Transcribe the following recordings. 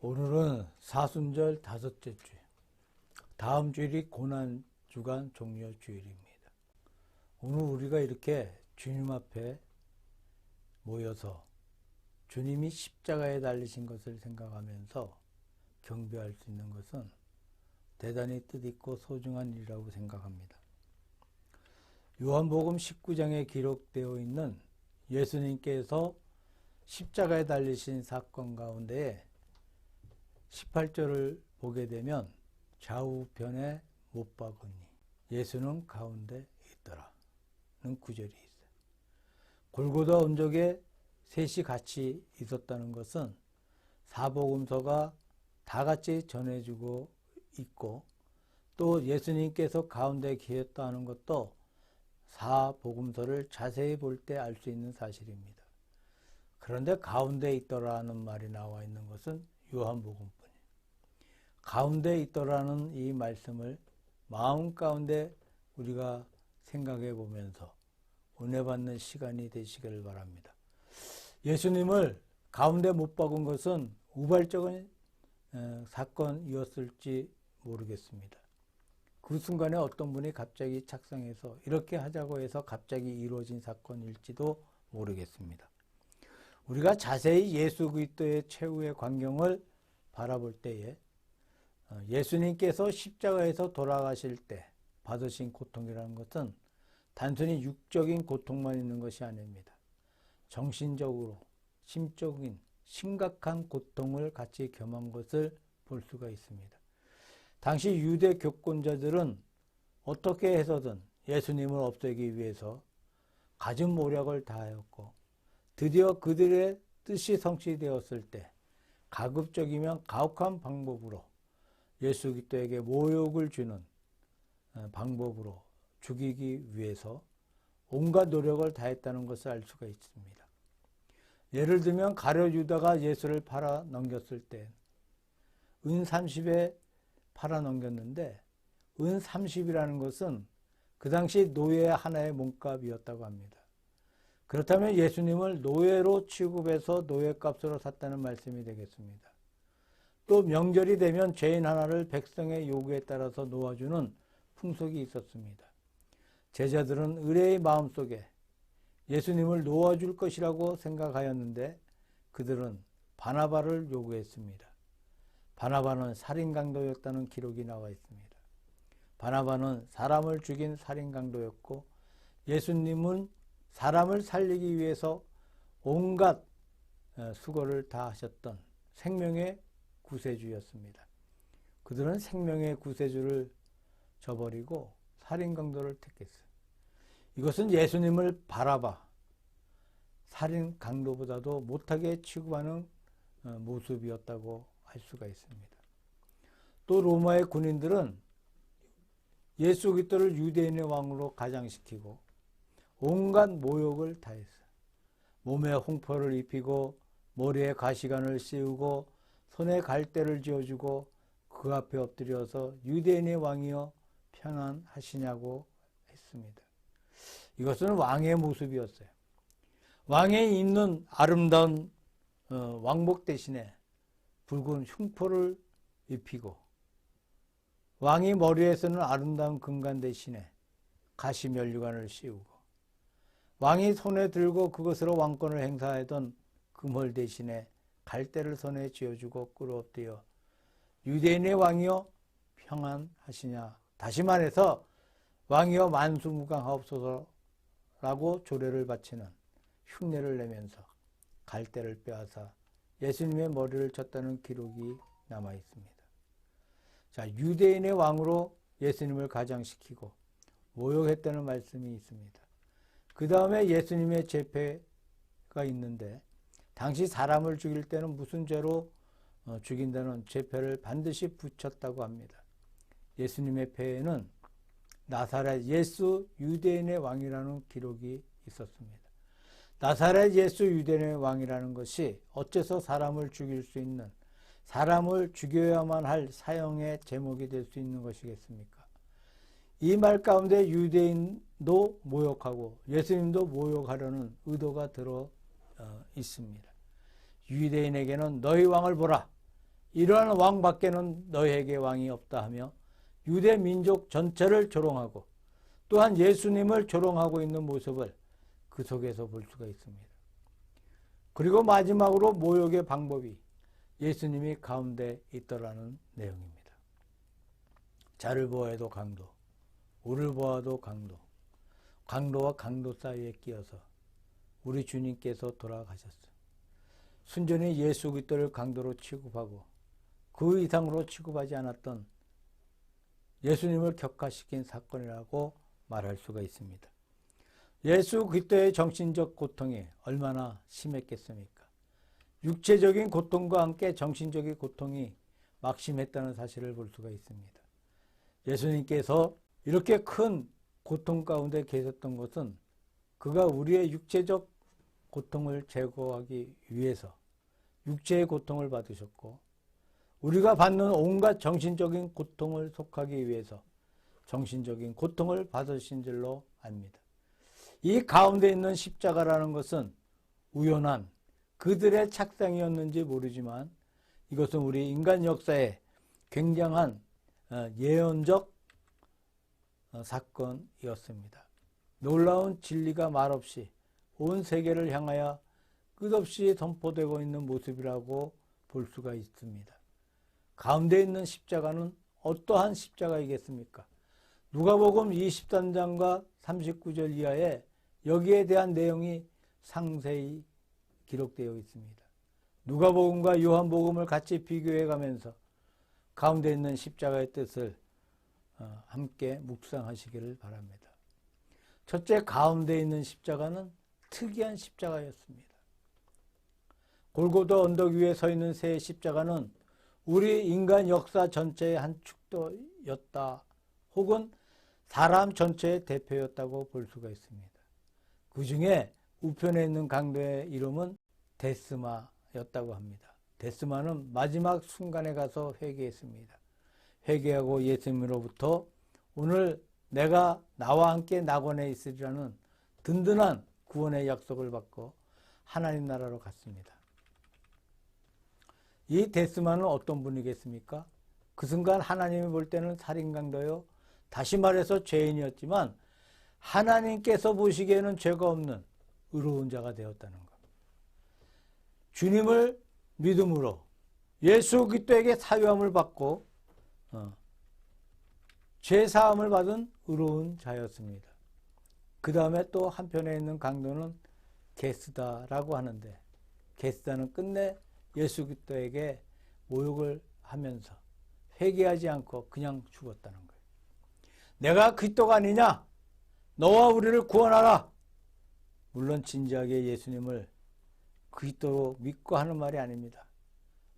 오늘은 사순절 다섯째 주, 다음 주일이 고난주간 종려주일입니다. 오늘 우리가 이렇게 주님 앞에 모여서 주님이 십자가에 달리신 것을 생각하면서 경배할 수 있는 것은 대단히 뜻있고 소중한 일이라고 생각합니다. 요한복음 19장에 기록되어 있는 예수님께서 십자가에 달리신 사건 가운데 18절을 보게 되면 좌우편에 못 박으니 예수는 가운데 있더라는 구절이 있어요. 골고다 언덕에 셋이 같이 있었다는 것은 사복음서가 다 같이 전해주고 있고 또 예수님께서 가운데 계셨다는 것도 사복음서를 자세히 볼 때 알 수 있는 사실입니다. 그런데 가운데 있더라는 말이 나와 있는 것은 요한복음뿐이에요. 가운데 있더라는 이 말씀을 마음 가운데 우리가 생각해 보면서 은혜 받는 시간이 되시기를 바랍니다. 예수님을 가운데 못 박은 것은 우발적인 사건이었을지 모르겠습니다. 그 순간에 어떤 분이 갑자기 착상해서 이렇게 하자고 해서 갑자기 이루어진 사건일지도 모르겠습니다. 우리가 자세히 예수 그리스도의 최후의 광경을 바라볼 때에 예수님께서 십자가에서 돌아가실 때 받으신 고통이라는 것은 단순히 육적인 고통만 있는 것이 아닙니다. 정신적으로, 심적인 심각한 고통을 같이 겸한 것을 볼 수가 있습니다. 당시 유대 교권자들은 어떻게 해서든 예수님을 없애기 위해서 갖은 모략을 다하였고 드디어 그들의 뜻이 성취되었을 때 가급적이면 가혹한 방법으로 예수 그리스도에게 모욕을 주는 방법으로 죽이기 위해서 온갖 노력을 다했다는 것을 알 수가 있습니다. 예를 들면 가룟 유다가 예수를 팔아 넘겼을 때 은 30에 팔아 넘겼는데 은 30이라는 것은 그 당시 노예 하나의 몸값이었다고 합니다. 그렇다면 예수님을 노예로 취급해서 노예값으로 샀다는 말씀이 되겠습니다. 또 명절이 되면 죄인 하나를 백성의 요구에 따라서 놓아주는 풍속이 있었습니다. 제자들은 의뢰의 마음속에 예수님을 놓아줄 것이라고 생각하였는데 그들은 바나바를 요구했습니다. 바나바는 살인강도였다는 기록이 나와 있습니다. 바나바는 사람을 죽인 살인강도였고 예수님은 사람을 살리기 위해서 온갖 수고를 다 하셨던 생명의 구세주였습니다. 그들은 생명의 구세주를 저버리고 살인강도를 택했어요. 이것은 예수님을 바라봐 살인강도보다도 못하게 취급하는 모습이었다고 할 수가 있습니다. 또 로마의 군인들은 예수 그리스도를 유대인의 왕으로 가장시키고 온갖 모욕을 다했어요. 몸에 홍포를 입히고 머리에 가시관을 씌우고 손에 갈대를 쥐어주고 그 앞에 엎드려서 유대인의 왕이여 평안하시냐고 했습니다. 이것은 왕의 모습이었어요. 왕이 입는 아름다운 왕복 대신에 붉은 흉포를 입히고 왕이 머리에 쓰는 아름다운 금관 대신에 가시면류관을 씌우고 왕이 손에 들고 그것으로 왕권을 행사하던 금홀 대신에 갈대를 손에 쥐어주고 꿇어엎드려 유대인의 왕이여 평안하시냐. 다시 말해서 왕이여 만수무강하옵소서라고 조례를 바치는 흉내를 내면서 갈대를 빼앗아 예수님의 머리를 쳤다는 기록이 남아 있습니다. 자, 유대인의 왕으로 예수님을 가장시키고 모욕했다는 말씀이 있습니다. 그 다음에 예수님의 죄패가 있는데 당시 사람을 죽일 때는 무슨 죄로 죽인다는 죄패를 반드시 붙였다고 합니다. 예수님의 패에는 나사렛 예수 유대인의 왕이라는 기록이 있었습니다. 나사렛 예수 유대인의 왕이라는 것이 어째서 사람을 죽일 수 있는 사람을 죽여야만 할 사형의 제목이 될 수 있는 것이겠습니까? 이 말 가운데 유대인도 모욕하고 예수님도 모욕하려는 의도가 들어 있습니다. 유대인에게는 너희 왕을 보라. 이러한 왕밖에는 너희에게 왕이 없다 하며 유대 민족 전체를 조롱하고 또한 예수님을 조롱하고 있는 모습을 그 속에서 볼 수가 있습니다. 그리고 마지막으로 모욕의 방법이 예수님이 가운데 있더라는 내용입니다. 자를 보아도 강도, 우를 보아도 강도, 강도와 강도 사이에 끼어서 우리 주님께서 돌아가셨어요. 순전히 예수 그리스도를 강도로 취급하고 그 이상으로 취급하지 않았던 예수님을 격화시킨 사건이라고 말할 수가 있습니다. 예수 그리스도의 정신적 고통이 얼마나 심했겠습니까? 육체적인 고통과 함께 정신적인 고통이 막심했다는 사실을 볼 수가 있습니다. 예수님께서 이렇게 큰 고통 가운데 계셨던 것은 그가 우리의 육체적 고통을 제거하기 위해서 육체의 고통을 받으셨고 우리가 받는 온갖 정신적인 고통을 속하기 위해서 정신적인 고통을 받으신 줄로 압니다. 이 가운데 있는 십자가라는 것은 우연한 그들의 착상이었는지 모르지만 이것은 우리 인간 역사에 굉장한 예언적 사건이었습니다. 놀라운 진리가 말없이 온 세계를 향하여 끝없이 선포되고 있는 모습이라고 볼 수가 있습니다. 가운데 있는 십자가는 어떠한 십자가이겠습니까? 누가복음 23장과 39절 이하에 여기에 대한 내용이 상세히 기록되어 있습니다. 누가복음과 요한복음을 같이 비교해 가면서 가운데 있는 십자가의 뜻을 함께 묵상하시기를 바랍니다. 첫째, 가운데 있는 십자가는 특이한 십자가였습니다. 골고다 언덕 위에 서 있는 새 십자가는 우리 인간 역사 전체의 한 축도였다 혹은 사람 전체의 대표였다고 볼 수가 있습니다. 그 중에 우편에 있는 강도의 이름은 데스마였다고 합니다. 데스마는 마지막 순간에 가서 회개했습니다. 회개하고 예수님으로부터 오늘 내가 나와 함께 낙원에 있으리라는 든든한 구원의 약속을 받고 하나님 나라로 갔습니다. 이 데스마는 어떤 분이겠습니까? 그 순간 하나님이 볼 때는 살인강도요, 다시 말해서 죄인이었지만 하나님께서 보시기에는 죄가 없는 의로운 자가 되었다는 것. 주님을 믿음으로 예수 그리스도에게 사유함을 받고 죄 사함을 받은 의로운 자였습니다. 그 다음에 또 한편에 있는 강도는 게스다라고 하는데, 게스다는 끝내 예수 그리스도에게 모욕을 하면서 회개하지 않고 그냥 죽었다는 거예요. 내가 그리스도가 아니냐? 너와 우리를 구원하라. 물론 진지하게 예수님을 그리스도로 믿고 하는 말이 아닙니다.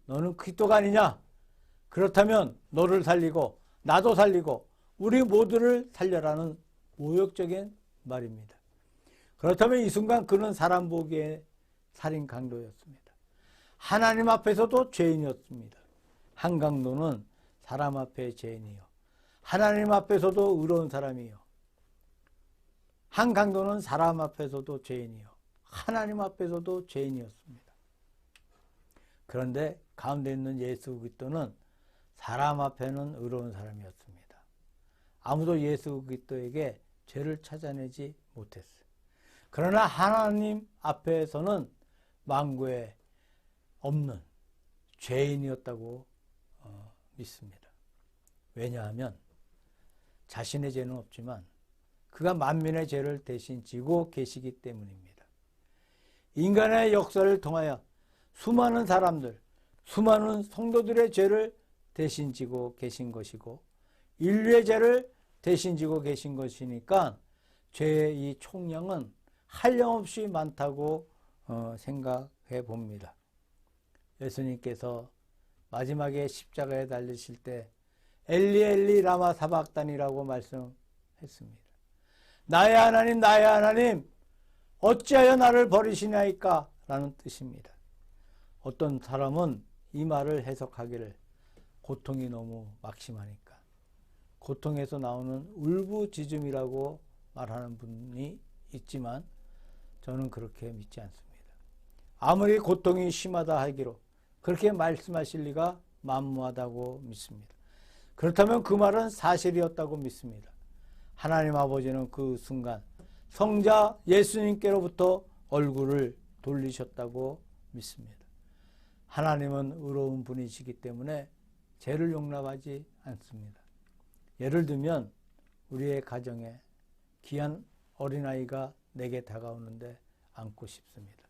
너는 그리스도가 아니냐? 그렇다면 너를 살리고 나도 살리고 우리 모두를 살려라는 모욕적인 말입니다. 그렇다면 이 순간 그는 사람 보기에 살인 강도였습니다. 하나님 앞에서도 죄인이었습니다. 한 강도는 사람 앞에 죄인이요, 하나님 앞에서도 의로운 사람이요. 한 강도는 사람 앞에서도 죄인이요, 하나님 앞에서도 죄인이었습니다. 그런데 가운데 있는 예수 그리스도는 사람 앞에는 의로운 사람이었습니다. 아무도 예수 그리스도에게 죄를 찾아내지 못했어요. 그러나 하나님 앞에서는 만고에 없는 죄인이었다고 믿습니다. 왜냐하면 자신의 죄는 없지만 그가 만민의 죄를 대신 지고 계시기 때문입니다. 인간의 역사를 통하여 수많은 사람들, 수많은 성도들의 죄를 대신 지고 계신 것이고 인류의 죄를 대신 지고 계신 것이니까 죄의 이 총량은 한량없이 많다고 생각해 봅니다. 예수님께서 마지막에 십자가에 달리실 때 엘리 엘리 라마 사박단이라고 말씀했습니다. 나의 하나님 나의 하나님 어찌하여 나를 버리시나이까 라는 뜻입니다. 어떤 사람은 이 말을 해석하기를 고통이 너무 막심하니까 고통에서 나오는 울부짖음이라고 말하는 분이 있지만 저는 그렇게 믿지 않습니다. 아무리 고통이 심하다 하기로 그렇게 말씀하실 리가 만무하다고 믿습니다. 그렇다면 그 말은 사실이었다고 믿습니다. 하나님 아버지는 그 순간 성자 예수님께로부터 얼굴을 돌리셨다고 믿습니다. 하나님은 의로운 분이시기 때문에 죄를 용납하지 않습니다. 예를 들면 우리의 가정에 귀한 어린아이가 내게 다가오는데 안고 싶습니다.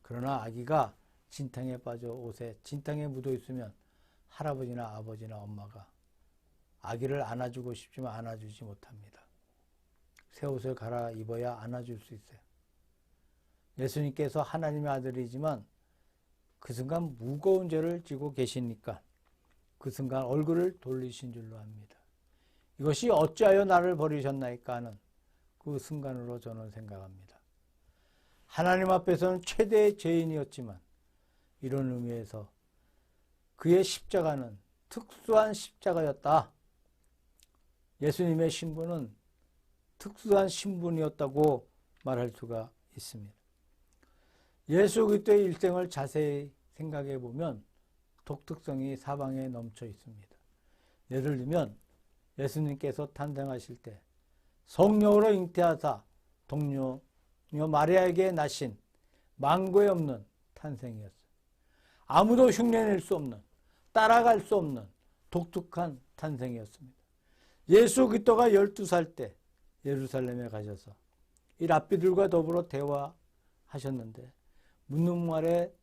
그러나 아기가 진탕에 빠져 옷에 진탕에 묻어 있으면 할아버지나 아버지나 엄마가 아기를 안아주고 싶지만 안아주지 못합니다. 새 옷을 갈아입어야 안아줄 수 있어요. 예수님께서 하나님의 아들이지만 그 순간 무거운 죄를 지고 계시니까 그 순간 얼굴을 돌리신 줄로 압니다. 이것이 어찌하여 나를 버리셨나이까 하는 그 순간으로 저는 생각합니다. 하나님 앞에서는 최대의 죄인이었지만 이런 의미에서 그의 십자가는 특수한 십자가였다. 예수님의 신분은 특수한 신분이었다고 말할 수가 있습니다. 예수 그리스도의 일생을 자세히 생각해 보면 독특성이 사방에 넘쳐 있습니다. 예를 들면 예수님께서 탄생하실 때 성령으로 잉태하사 동료녀 마리아에게 나신 망고에 없는 탄생이었어요. 아무도 흉내낼 수 없는, 따라갈 수 없는 독특한 탄생이었습니다. 예수 그리스도가 12살 때 예루살렘에 가셔서 이 랍비들과 더불어 대화하셨는데 묻는 말에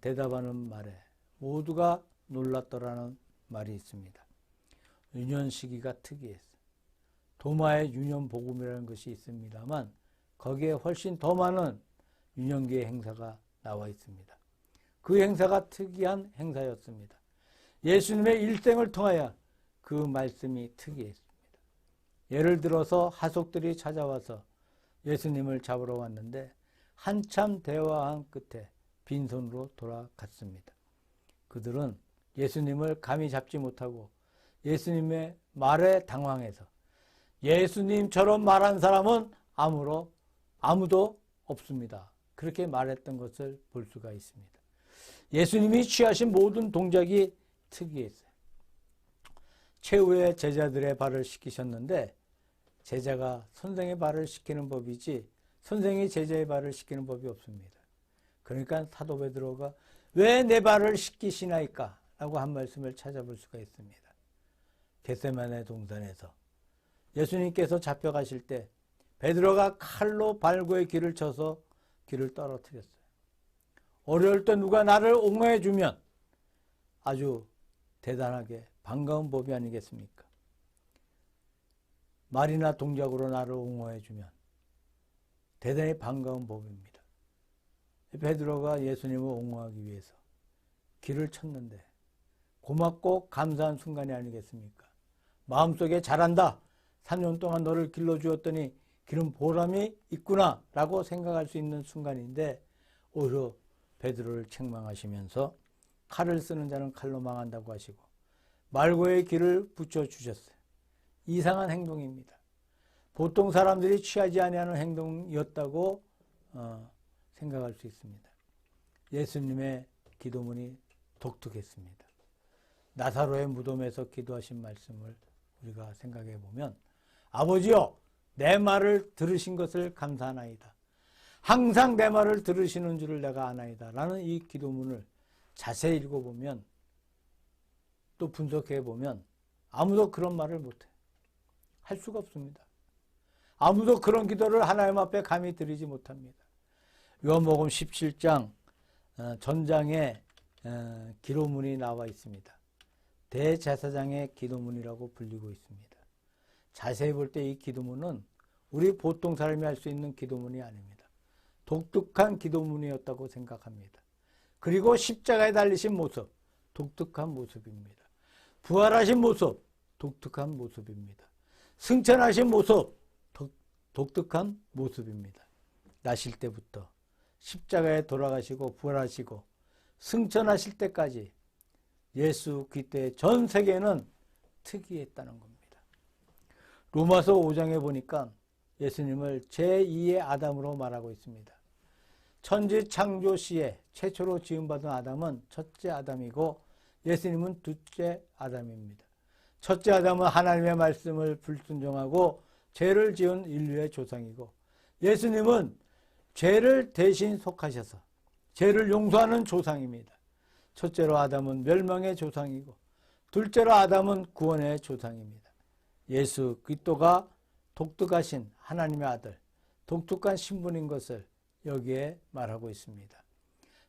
대답하는 말에 모두가 놀랐더라는 말이 있습니다. 유년 시기가 특이했어요. 도마의 유년 복음이라는 것이 있습니다만 거기에 훨씬 더 많은 유년기의 행사가 나와 있습니다. 그 행사가 특이한 행사였습니다. 예수님의 일생을 통하여 그 말씀이 특이했습니다. 예를 들어서 하속들이 찾아와서 예수님을 잡으러 왔는데 한참 대화한 끝에 빈손으로 돌아갔습니다. 그들은 예수님을 감히 잡지 못하고 예수님의 말에 당황해서 예수님처럼 말한 사람은 아무도 없습니다. 그렇게 말했던 것을 볼 수가 있습니다. 예수님이 취하신 모든 동작이 특이했어요. 최후의 제자들의 발을 씻기셨는데 제자가 선생의 발을 씻기는 법이지 선생이 제자의 발을 씻기는 법이 없습니다. 그러니까 사도 베드로가 왜 내 발을 씻기시나이까? 라고 한 말씀을 찾아볼 수가 있습니다. 겟세마네 동산에서 예수님께서 잡혀가실 때 베드로가 칼로 발구에 길을 쳐서 길을 떨어뜨렸어요. 어려울 때 누가 나를 옹호해 주면 아주 대단하게 반가운 법이 아니겠습니까? 말이나 동작으로 나를 옹호해 주면 대단히 반가운 법입니다. 베드로가 예수님을 옹호하기 위해서 길을 쳤는데 고맙고 감사한 순간이 아니겠습니까? 마음속에 잘한다. 3년 동안 너를 길러주었더니 기름 보람이 있구나 라고 생각할 수 있는 순간인데 오히려 베드로를 책망하시면서 칼을 쓰는 자는 칼로 망한다고 하시고 말고의 길을 붙여주셨어요. 이상한 행동입니다. 보통 사람들이 취하지 아니하는 행동이었다고 생각할 수 있습니다. 예수님의 기도문이 독특했습니다. 나사로의 무덤에서 기도하신 말씀을 우리가 생각해 보면 아버지여 내 말을 들으신 것을 감사하나이다. 항상 내 말을 들으시는 줄을 내가 아나이다. 라는 이 기도문을 자세히 읽어보면 또 분석해 보면 아무도 그런 말을 못해. 할 수가 없습니다. 아무도 그런 기도를 하나님 앞에 감히 드리지 못합니다. 요한복음 17장 전장에 기도문이 나와 있습니다. 대제사장의 기도문이라고 불리고 있습니다. 자세히 볼 때 이 기도문은 우리 보통 사람이 할 수 있는 기도문이 아닙니다. 독특한 기도문이었다고 생각합니다. 그리고 십자가에 달리신 모습, 독특한 모습입니다. 부활하신 모습, 독특한 모습입니다. 승천하신 모습, 독특한 모습입니다. 나실 때부터 십자가에 돌아가시고 부활하시고 승천하실 때까지 예수 그리스도의 전 세계는 특이했다는 겁니다. 로마서 5장에 보니까 예수님을 제2의 아담으로 말하고 있습니다. 천지 창조 시에 최초로 지음받은 아담은 첫째 아담이고 예수님은 둘째 아담입니다. 첫째 아담은 하나님의 말씀을 불순종하고 죄를 지은 인류의 조상이고, 예수님은 죄를 대신 속하셔서 죄를 용서하는 조상입니다. 첫째로 아담은 멸망의 조상이고, 둘째로 아담은 구원의 조상입니다. 예수 그리스도가 독특하신 하나님의 아들, 독특한 신분인 것을 여기에 말하고 있습니다.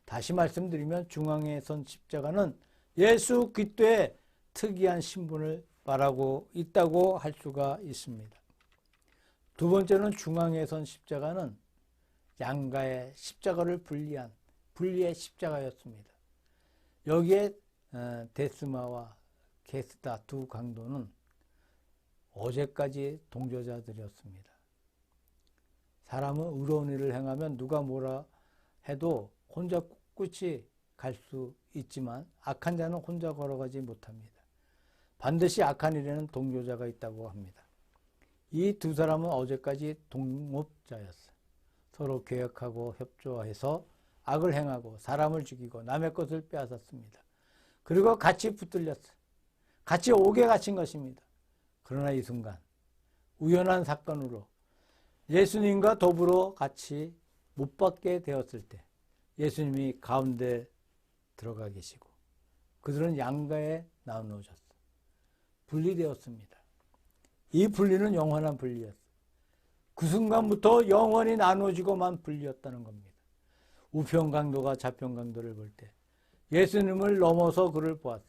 다시 말씀드리면 중앙에 선 십자가는 예수 그리스도의 특이한 신분을 말하고 있다고 할 수가 있습니다. 두 번째는 중앙에 선 십자가는 양가의 십자가를 분리의 십자가였습니다. 여기에 데스마와 게스다 두 강도는 어제까지 동조자들이었습니다. 사람은 의로운 일을 행하면 누가 뭐라 해도 혼자 꿋꿋이 갈 수 있지만 악한 자는 혼자 걸어가지 못합니다. 반드시 악한 일에는 동조자가 있다고 합니다. 이 두 사람은 어제까지 동업자였어요. 서로 계획하고 협조해서 악을 행하고 사람을 죽이고 남의 것을 빼앗았습니다. 그리고 같이 붙들렸어요. 같이 옥에 갇힌 것입니다. 그러나 이 순간 우연한 사건으로 예수님과 더불어 같이 못 박게 되었을 때 예수님이 가운데 들어가 계시고 그들은 양가에 나누어졌어요. 분리되었습니다. 이 분리는 영원한 분리였어요. 그 순간부터 영원히 나누어지고만 분리였다는 겁니다. 우편강도가 좌편강도를 볼 때 예수님을 넘어서 그를 보았어요.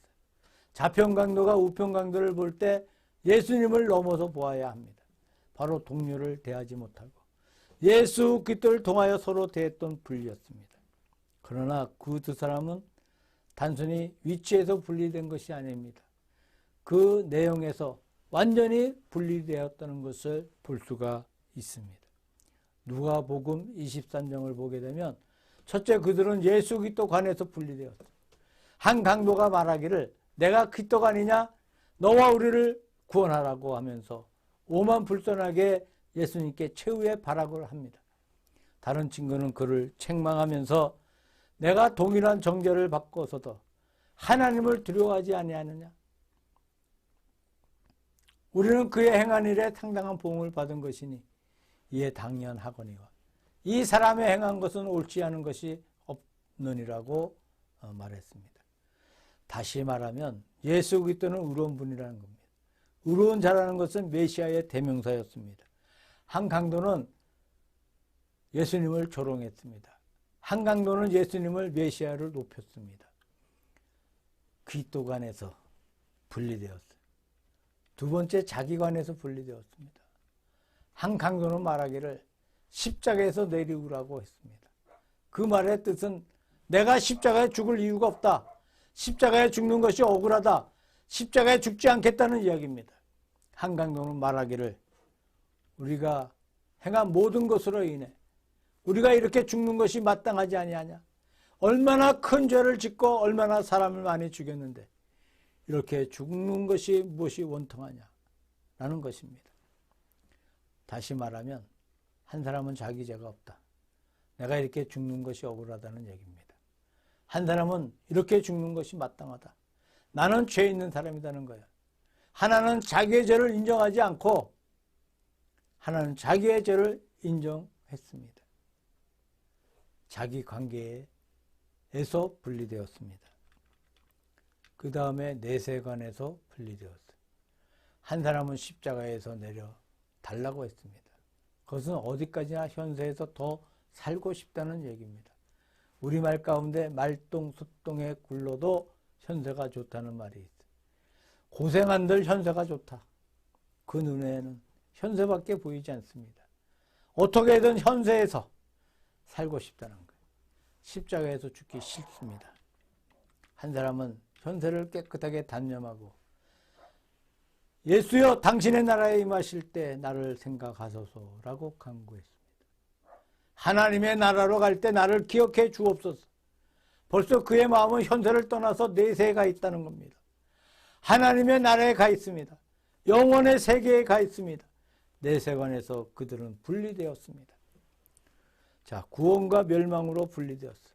좌편강도가 우편강도를 볼 때 예수님을 넘어서 보아야 합니다. 바로 동료를 대하지 못하고 예수 그리스도를 통하여 서로 대했던 분리였습니다. 그러나 그 두 사람은 단순히 위치에서 분리된 것이 아닙니다. 그 내용에서 완전히 분리되었다는 것을 볼 수가 있습니다. 누가복음 23장을 보게 되면 첫째, 그들은 예수 그리스도 관에서 분리되었어요. 한 강도가 말하기를 내가 그리스도가 아니냐? 너와 우리를 구원하라고 하면서 오만불선하게 예수님께 최후의 발악을 합니다. 다른 친구는 그를 책망하면서 내가 동일한 정죄를 받고서도 하나님을 두려워하지 아니하느냐? 우리는 그의 행한 일에 상당한 보응을 받은 것이니 이에 당연하거니와 이 사람의 행한 것은 옳지 않은 것이 없느니라고 말했습니다. 다시 말하면 예수 그리스도는 의로운 분이라는 겁니다. 의로운 자라는 것은 메시아의 대명사였습니다. 한 강도는 예수님을 조롱했습니다. 한 강도는 예수님을 메시아를 높였습니다. 그리스도 관에서 분리되었어요. 두 번째, 자기 관에서 분리되었습니다. 한 강도는 말하기를 십자가에서 내리우라고 했습니다. 그 말의 뜻은 내가 십자가에 죽을 이유가 없다. 십자가에 죽는 것이 억울하다. 십자가에 죽지 않겠다는 이야기입니다. 한 강도는 말하기를 우리가 행한 모든 것으로 인해 우리가 이렇게 죽는 것이 마땅하지 아니하냐. 얼마나 큰 죄를 짓고 얼마나 사람을 많이 죽였는데 이렇게 죽는 것이 무엇이 원통하냐 라는 것입니다. 다시 말하면 한 사람은 자기 죄가 없다. 내가 이렇게 죽는 것이 억울하다는 얘기입니다. 한 사람은 이렇게 죽는 것이 마땅하다. 나는 죄 있는 사람이라는 거야. 하나는 자기의 죄를 인정하지 않고 하나는 자기의 죄를 인정했습니다. 자기 관계에서 분리되었습니다. 그 다음에 내세관에서 분리되었어요. 한 사람은 십자가에서 내려 달라고 했습니다. 그것은 어디까지나 현세에서 더 살고 싶다는 얘기입니다. 우리말 가운데 말똥, 숫똥에 굴러도 현세가 좋다는 말이 있어요. 고생한들 현세가 좋다. 그 눈에는 현세밖에 보이지 않습니다. 어떻게든 현세에서 살고 싶다는 거예요. 십자가에서 죽기 싫습니다. 한 사람은 현세를 깨끗하게 단념하고 예수여 당신의 나라에 임하실 때 나를 생각하소서라고 간구했습니다. 하나님의 나라로 갈 때 나를 기억해 주옵소서. 벌써 그의 마음은 현세를 떠나서 내세에 가 있다는 겁니다. 하나님의 나라에 가 있습니다. 영원의 세계에 가 있습니다. 내세관에서 그들은 분리되었습니다. 자, 구원과 멸망으로 분리되었어요.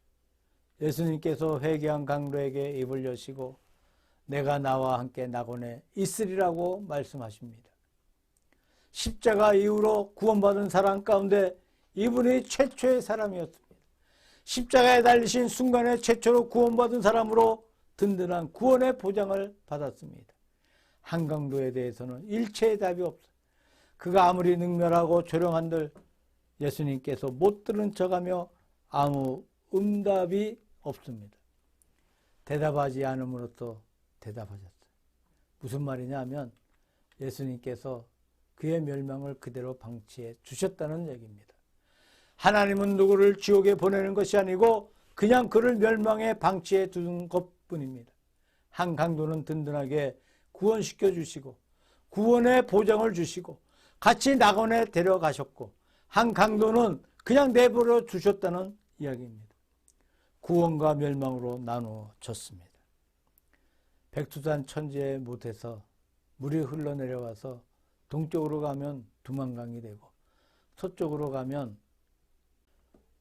예수님께서 회개한 강도에게 입을 여시고 내가 나와 함께 낙원에 있으리라고 말씀하십니다. 십자가 이후로 구원받은 사람 가운데 이분이 최초의 사람이었습니다. 십자가에 달리신 순간에 최초로 구원받은 사람으로 든든한 구원의 보장을 받았습니다. 한강도에 대해서는 일체의 답이 없어요. 그가 아무리 능멸하고 조령한들 예수님께서 못 들은 척하며 아무 응답이 없습니다. 대답하지 않음으로써 대답하셨어요. 무슨 말이냐 하면 예수님께서 그의 멸망을 그대로 방치해 주셨다는 얘기입니다. 하나님은 누구를 지옥에 보내는 것이 아니고 그냥 그를 멸망에 방치해 두는 것뿐입니다. 한강도는 든든하게 구원시켜 주시고 구원의 보장을 주시고 같이 낙원에 데려가셨고 한강도는 그냥 내버려 두셨다는 이야기입니다. 구원과 멸망으로 나누어졌습니다. 백두산 천지에 못해서 물이 흘러내려와서 동쪽으로 가면 두만강이 되고 서쪽으로 가면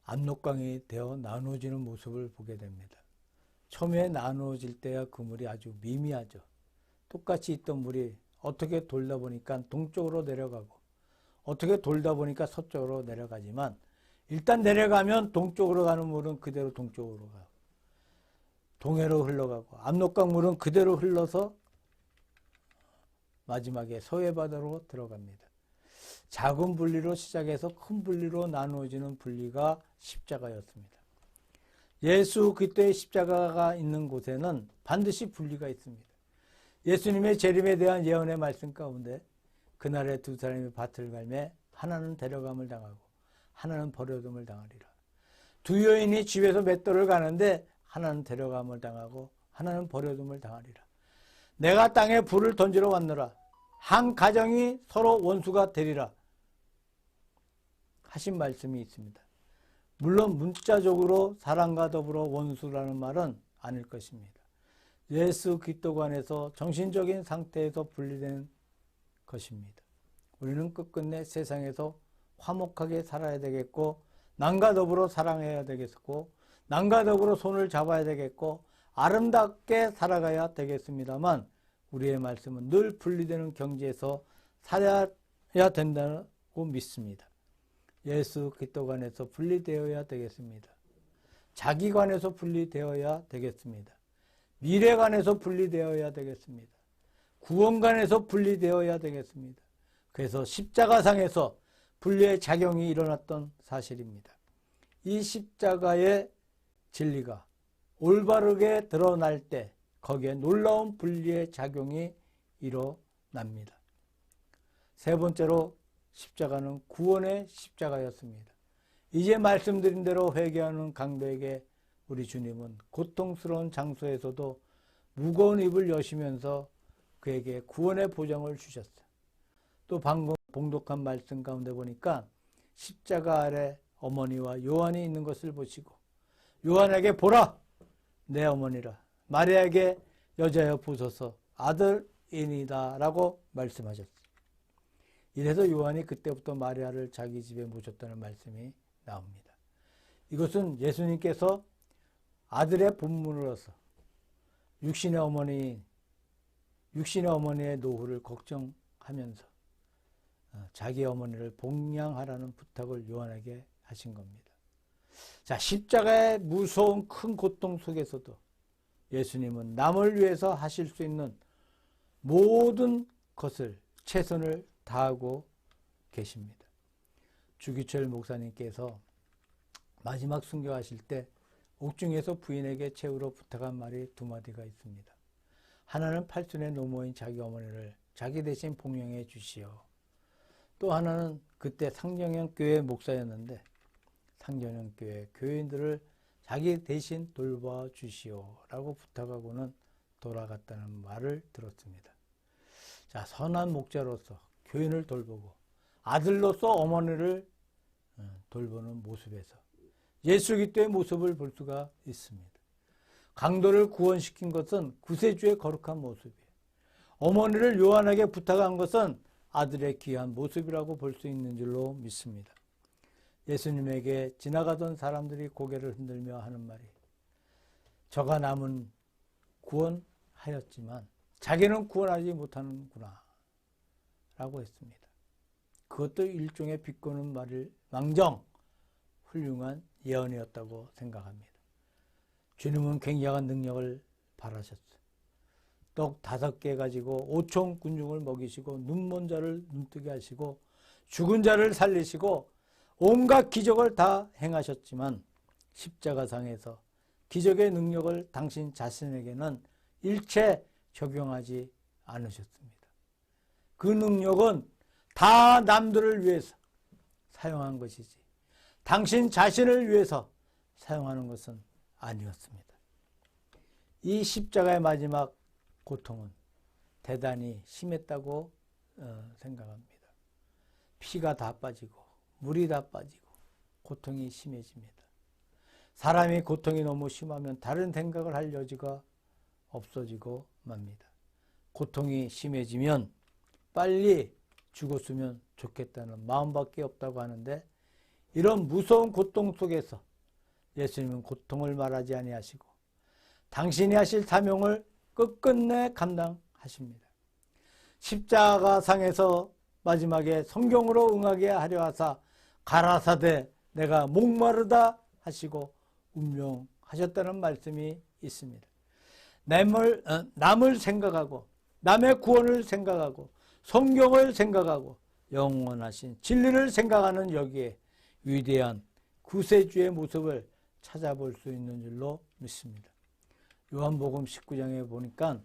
압록강이 되어 나누어지는 모습을 보게 됩니다. 처음에 나누어질 때야 그 물이 아주 미미하죠. 똑같이 있던 물이 어떻게 돌다 보니까 동쪽으로 내려가고 어떻게 돌다 보니까 서쪽으로 내려가지만 일단 내려가면 동쪽으로 가는 물은 그대로 동쪽으로 가고 동해로 흘러가고 압록강 물은 그대로 흘러서 마지막에 서해바다로 들어갑니다. 작은 분리로 시작해서 큰 분리로 나누어지는 분리가 십자가였습니다. 예수 그리스도의 십자가가 있는 곳에는 반드시 분리가 있습니다. 예수님의 재림에 대한 예언의 말씀 가운데 그날에 두 사람이 밭을 갈매 하나는 데려감을 당하고 하나는 버려둠을 당하리라. 두 여인이 집에서 맷돌을 가는데 하나는 데려감을 당하고 하나는 버려둠을 당하리라. 내가 땅에 불을 던지러 왔노라. 한 가정이 서로 원수가 되리라 하신 말씀이 있습니다. 물론 문자적으로 사랑과 더불어 원수라는 말은 아닐 것입니다. 예수 그리스도 안에서 정신적인 상태에서 분리된 것입니다. 우리는 끝끝내 세상에서 화목하게 살아야 되겠고 남과 더불어 사랑해야 되겠고 남과 더불어 손을 잡아야 되겠고 아름답게 살아가야 되겠습니다만 우리의 말씀은 늘 분리되는 경지에서 살아야 된다고 믿습니다. 예수 그리스도 안에서 분리되어야 되겠습니다. 자기 관에서 분리되어야 되겠습니다. 미래 관에서 분리되어야 되겠습니다. 구원 관에서 분리되어야 되겠습니다. 그래서 십자가상에서 분리의 작용이 일어났던 사실입니다. 이 십자가의 진리가 올바르게 드러날 때 거기에 놀라운 분리의 작용이 일어납니다. 세 번째로 십자가는 구원의 십자가였습니다. 이제 말씀드린 대로 회개하는 강도에게 우리 주님은 고통스러운 장소에서도 무거운 입을 여시면서 그에게 구원의 보장을 주셨어요. 또 방금 봉독한 말씀 가운데 보니까 십자가 아래 어머니와 요한이 있는 것을 보시고 요한에게 보라 내 어머니라 마리아에게 여자여 보소서 아들이니다 라고 말씀하셨어요. 이래서 요한이 그때부터 마리아를 자기 집에 모셨다는 말씀이 나옵니다. 이것은 예수님께서 아들의 본문으로서 육신의 어머니의 노후를 걱정하면서 자기 어머니를 복양하라는 부탁을 요한에게 하신 겁니다. 자, 십자가의 무서운 큰 고통 속에서도 예수님은 남을 위해서 하실 수 있는 모든 것을 최선을 다하고 계십니다. 주기철 목사님께서 마지막 순교하실 때 옥중에서 부인에게 최후로 부탁한 말이 두 마디가 있습니다. 하나는 팔순의 노모인 자기 어머니를 자기 대신 봉양해 주시오. 또 하나는 그때 상정형 교회 목사였는데 상정형 교회 교인들을 자기 대신 돌봐 주시오 라고 부탁하고는 돌아갔다는 말을 들었습니다. 자, 선한 목자로서 교인을 돌보고 아들로서 어머니를 돌보는 모습에서 예수 그리스도의 모습을 볼 수가 있습니다. 강도를 구원시킨 것은 구세주의 거룩한 모습이에요. 어머니를 요한에게 부탁한 것은 아들의 귀한 모습이라고 볼 수 있는 줄로 믿습니다. 예수님에게 지나가던 사람들이 고개를 흔들며 하는 말이 저가 남은 구원 하였지만 자기는 구원하지 못하는구나 라고 했습니다. 그것도 일종의 비꼬는 말일 망정 훌륭한 예언이었다고 생각합니다. 주님은 굉장한 능력을 발하셨어요. 떡 5개 가지고 5천 군중을 먹이시고 눈먼 자를 눈뜨게 하시고 죽은 자를 살리시고 온갖 기적을 다 행하셨지만 십자가상에서 기적의 능력을 당신 자신에게는 일체 적용하지 않으셨습니다. 그 능력은 다 남들을 위해서 사용한 것이지 당신 자신을 위해서 사용하는 것은 아니었습니다. 이 십자가의 마지막 고통은 대단히 심했다고 생각합니다. 피가 다 빠지고 물이 다 빠지고 고통이 심해집니다. 사람이 고통이 너무 심하면 다른 생각을 할 여지가 없어지고 맙니다. 고통이 심해지면 빨리 죽었으면 좋겠다는 마음밖에 없다고 하는데 이런 무서운 고통 속에서 예수님은 고통을 말하지 아니하시고 당신이 하실 사명을 끝끝내 감당하십니다. 십자가상에서 마지막에 성경으로 응하게 하려 하사 가라사대 내가 목마르다 하시고 운명하셨다는 말씀이 있습니다. 남을 생각하고 남의 구원을 생각하고 성경을 생각하고 영원하신 진리를 생각하는 여기에 위대한 구세주의 모습을 찾아볼 수 있는 줄로 믿습니다. 요한복음 19장에 보니까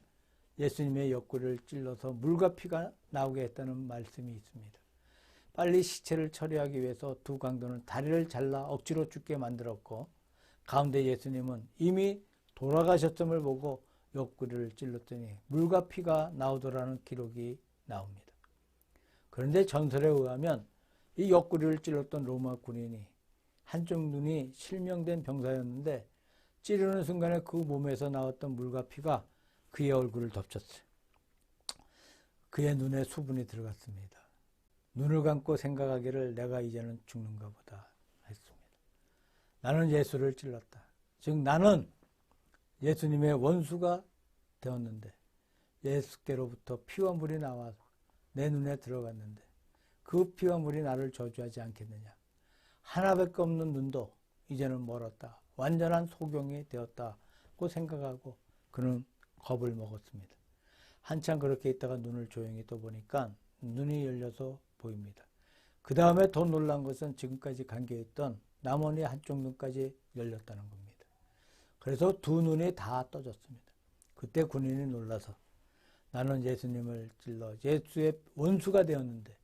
예수님의 옆구리를 찔러서 물과 피가 나오게 했다는 말씀이 있습니다. 빨리 시체를 처리하기 위해서 두 강도는 다리를 잘라 억지로 죽게 만들었고 가운데 예수님은 이미 돌아가셨음을 보고 옆구리를 찔렀더니 물과 피가 나오더라는 기록이 나옵니다. 그런데 전설에 의하면 이 옆구리를 찔렀던 로마 군인이 한쪽 눈이 실명된 병사였는데 찌르는 순간에 그 몸에서 나왔던 물과 피가 그의 얼굴을 덮쳤어요. 그의 눈에 수분이 들어갔습니다. 눈을 감고 생각하기를 내가 이제는 죽는가 보다 했습니다. 나는 예수를 찔렀다. 즉 나는 예수님의 원수가 되었는데 예수께로부터 피와 물이 나와서 내 눈에 들어갔는데 그 피와 물이 나를 저주하지 않겠느냐. 하나밖에 없는 눈도 이제는 멀었다. 완전한 소경이 되었다고 생각하고 그는 겁을 먹었습니다. 한참 그렇게 있다가 눈을 조용히 떠보니까 눈이 열려서 보입니다. 그 다음에 더 놀란 것은 지금까지 감겨있던 나머지 한쪽 눈까지 열렸다는 겁니다. 그래서 두 눈이 다 떠졌습니다. 그때 군인이 놀라서 나는 예수님을 찔러 예수의 원수가 되었는데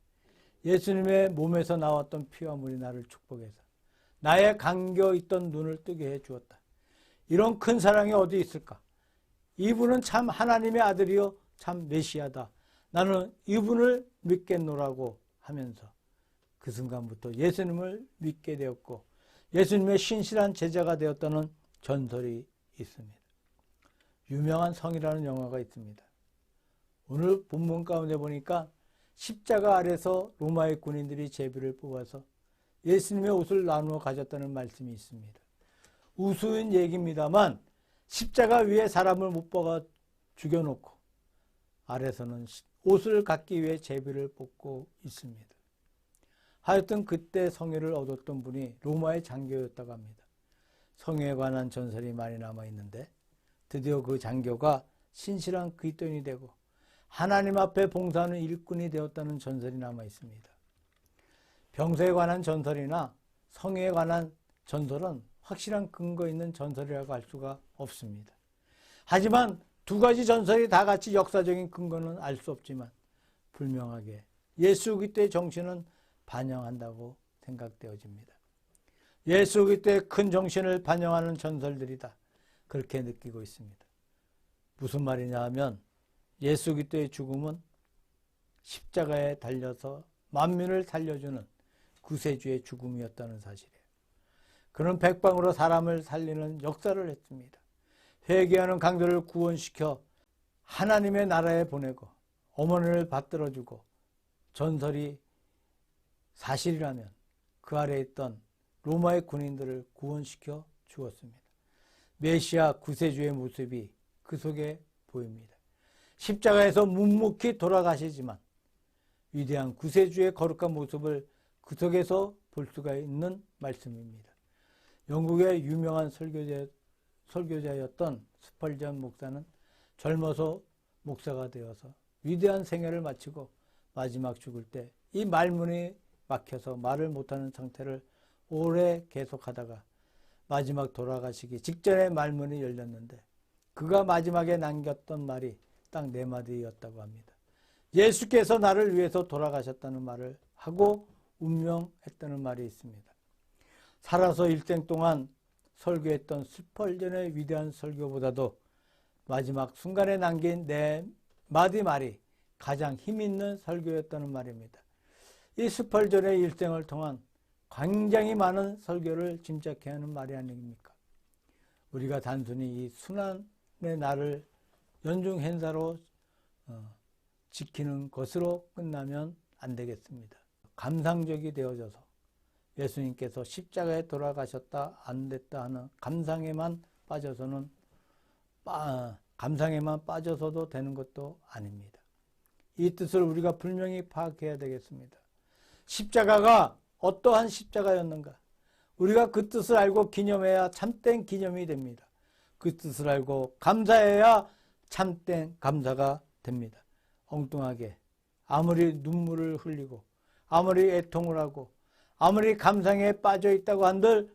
예수님의 몸에서 나왔던 피와 물이 나를 축복해서 나의 감겨있던 눈을 뜨게 해 주었다. 이런 큰 사랑이 어디 있을까? 이분은 참 하나님의 아들이요 참 메시아다. 나는 이분을 믿겠노라고 하면서 그 순간부터 예수님을 믿게 되었고 예수님의 신실한 제자가 되었다는 전설이 있습니다. 유명한 성이라는 영화가 있습니다. 오늘 본문 가운데 보니까 십자가 아래서 로마의 군인들이 제비를 뽑아서 예수님의 옷을 나누어 가졌다는 말씀이 있습니다. 우스운 얘기입니다만 십자가 위에 사람을 못 박아 죽여놓고 아래서는 옷을 갖기 위해 제비를 뽑고 있습니다. 하여튼 그때 성회를 얻었던 분이 로마의 장교였다고 합니다. 성회에 관한 전설이 많이 남아있는데 드디어 그 장교가 신실한 그리스도인이 되고 하나님 앞에 봉사하는 일꾼이 되었다는 전설이 남아있습니다. 병서에 관한 전설이나 성회에 관한 전설은 확실한 근거 있는 전설이라고 할 수가 없습니다. 하지만 두 가지 전설이 다 같이 역사적인 근거는 알 수 없지만 분명하게 예수 그리스도의 정신은 반영한다고 생각되어집니다. 예수 그리스도의 큰 정신을 반영하는 전설들이다. 그렇게 느끼고 있습니다. 무슨 말이냐 하면 예수 그리스도의 죽음은 십자가에 달려서 만민을 살려주는 구세주의 죽음이었다는 사실이에요. 그는 백방으로 사람을 살리는 역사를 했습니다. 회개하는 강도를 구원시켜 하나님의 나라에 보내고 어머니를 받들어주고 전설이 사실이라면 그 아래에 있던 로마의 군인들을 구원시켜 주었습니다. 메시아 구세주의 모습이 그 속에 보입니다. 십자가에서 묵묵히 돌아가시지만 위대한 구세주의 거룩한 모습을 그 속에서 볼 수가 있는 말씀입니다. 영국의 유명한 설교자였던 스펄전 목사는 젊어서 목사가 되어서 위대한 생애를 마치고 마지막 죽을 때 이 말문이 막혀서 말을 못하는 상태를 오래 계속하다가 마지막 돌아가시기 직전에 말문이 열렸는데 그가 마지막에 남겼던 말이 딱 4마디였다고 합니다. 예수께서 나를 위해서 돌아가셨다는 말을 하고 운명했다는 말이 있습니다. 살아서 일생 동안 설교했던 스펄전의 위대한 설교보다도 마지막 순간에 남긴 4마디 말이 가장 힘있는 설교였다는 말입니다. 이 스펄전의 일생을 통한 굉장히 많은 설교를 짐작해야 하는 말이 아닙니까? 우리가 단순히 이 순환의 날을 연중 행사로 지키는 것으로 끝나면 안 되겠습니다. 감상적이 되어져서 예수님께서 십자가에 돌아가셨다 안 됐다 하는 감상에만 빠져서도 되는 것도 아닙니다. 이 뜻을 우리가 분명히 파악해야 되겠습니다. 십자가가 어떠한 십자가였는가? 우리가 그 뜻을 알고 기념해야 참된 기념이 됩니다. 그 뜻을 알고 감사해야 참된 감사가 됩니다. 엉뚱하게 아무리 눈물을 흘리고 아무리 애통을 하고 아무리 감상에 빠져 있다고 한들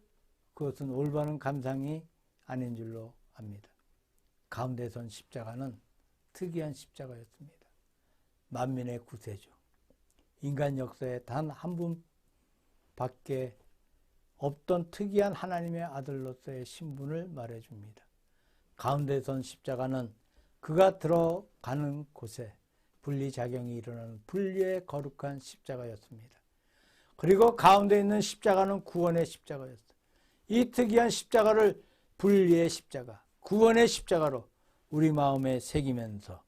그것은 올바른 감상이 아닌 줄로 압니다. 가운데 선 십자가는 특이한 십자가였습니다. 만민의 구세주, 인간 역사에 단 한 분밖에 없던 특이한 하나님의 아들로서의 신분을 말해줍니다. 가운데 선 십자가는 그가 들어가는 곳에 분리작용이 일어나는 분리의 거룩한 십자가였습니다. 그리고 가운데 있는 십자가는 구원의 십자가였어요. 이 특이한 십자가를 분리의 십자가, 구원의 십자가로 우리 마음에 새기면서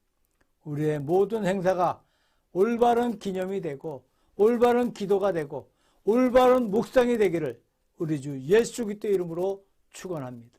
우리의 모든 행사가 올바른 기념이 되고 올바른 기도가 되고 올바른 묵상이 되기를 우리 주 예수 그리스도의 이름으로 축원합니다.